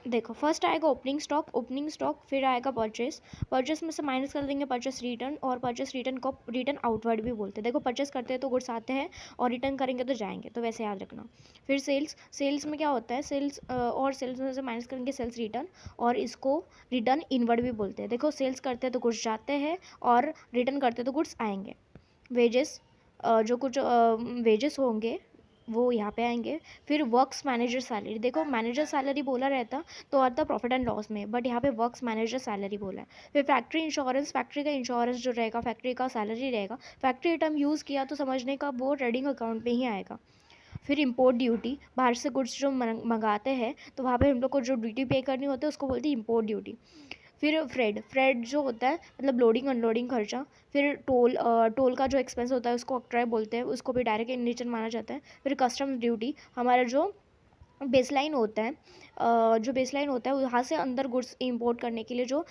देखो फर्स्ट आएगा opening stock, फिर आएगा परचेस, परचेस में से माइनस कर देंगे परचेस रिटर्न, और परचेस रिटर्न को रिटर्न आउटवर्ड भी बोलते हैं। देखो परचेस करते हैं तो गुड्स आते हैं और रिटर्न करेंगे तो जाएंगे, तो वैसे याद रखना। फिर सेल्स, सेल्स में क्या होता है, सेल्स और सेल्स में से माइनस करेंगे सेल्स रिटर्न, और इसको रिटर्न इनवर्ड भी बोलते हैं। देखो सेल्स करते हैं तो गुड्स जाते हैं और रिटर्न करते हैं तो गुड्स आएंगे। वेजेस, जो कुछ वेजेस होंगे वो यहाँ पे आएंगे। फिर वर्क्स मैनेजर सैलरी, देखो मैनेजर सैलरी बोला रहता तो आता प्रॉफिट एंड लॉस में, बट यहाँ पे वर्क्स मैनेजर सैलरी बोला है। फिर फैक्ट्री इंश्योरेंस, फैक्ट्री का इंश्योरेंस जो रहेगा, फैक्ट्री का सैलरी रहेगा। फैक्ट्री आइटम यूज़ किया तो समझने का वो ट्रेडिंग अकाउंट में ही आएगा। फिर इम्पोर्ट ड्यूटी, बाहर से गुड्स जो मंगाते हैं तो वहाँ पे हम लोग को जो ड्यूटी पे करनी होती है उसको बोलते हैं इम्पोर्ट ड्यूटी। फिर फ्रेड, फ्रेड जो होता है मतलब लोडिंग अनलोडिंग खर्चा। फिर टोल, टोल का जो एक्सपेंस होता है उसको ऑक्ट्राय बोलते हैं, उसको भी डायरेक्ट इन नेचर माना जाता है। फिर कस्टम्स ड्यूटी, हमारा जो बेसलाइन होता है, जो बेसलाइन होता है वहाँ से अंदर गुड्स इंपोर्ट करने के लिए जो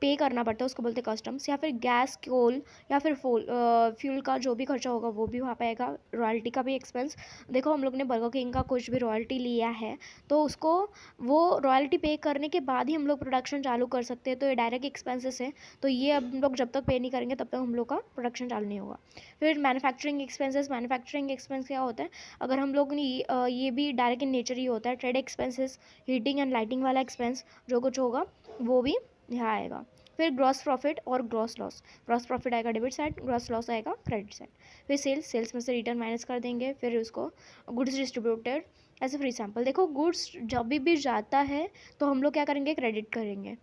पे करना पड़ता है उसको बोलते हैं कस्टम्स। या फिर गैस, कोल या फिर फ्यूल का जो भी खर्चा होगा वो भी वहाँ पे आएगा। रॉयल्टी का भी एक्सपेंस, देखो हम लोग ने बर्गर किंग का कुछ भी रॉयल्टी लिया है तो उसको वो रॉयल्टी पे करने के बाद ही हम लोग प्रोडक्शन चालू कर सकते हैं, तो ये डायरेक्ट एक्सपेंसेस है, तो ये अब हम लोग जब तक पे नहीं करेंगे तब तक हम लोग का प्रोडक्शन चालू नहीं होगा। फिर मैन्युफैक्चरिंग एक्सपेंसेस, मैन्युफैक्चरिंग एक्सपेंस क्या होता है, अगर हम लोग ने ये भी डायरेक्ट इन नेचर ही होता है। Trade expenses, heating and lighting वाला एक्सपेंस जो कुछ होगा वो भी यहाँ आएगा। फिर ग्रॉस प्रॉफिट और ग्रॉस लॉस, ग्रॉस प्रॉफिट आएगा डेबिट साइड, ग्रॉस लॉस आएगा क्रेडिट साइड। फिर सेल्स, सेल्स में से रिटर्न माइनस कर देंगे। फिर उसको गुड्स डिस्ट्रीब्यूटेड, ऐसे फॉर एग्जाम्पल देखो गुड्स जब भी जाता है तो हम लोग क्या करेंगे, क्रेडिट करेंगे।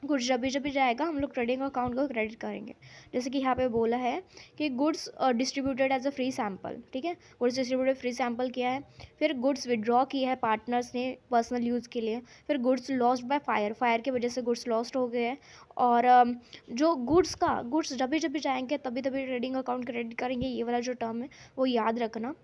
गुड्स जब भी जाएगा हम लोग ट्रेडिंग अकाउंट को क्रेडिट करेंगे। जैसे कि यहाँ पे बोला है कि goods distributed as a free sample, ठीक है, गुड्स डिस्ट्रीब्यूटेड फ्री सैम्पल किया है। फिर गुड्स विड्रॉ किया है पार्टनर्स ने पर्सनल यूज़ के लिए। फिर goods lost by fire, fire की वजह से गुड्स लॉस्ट हो गए हैं। और जो गुड्स जब भी जाएंगे तभी तभी ट्रेडिंग अकाउंट क्रेडिट करेंगे, ये वाला जो टर्म है वो याद रखना।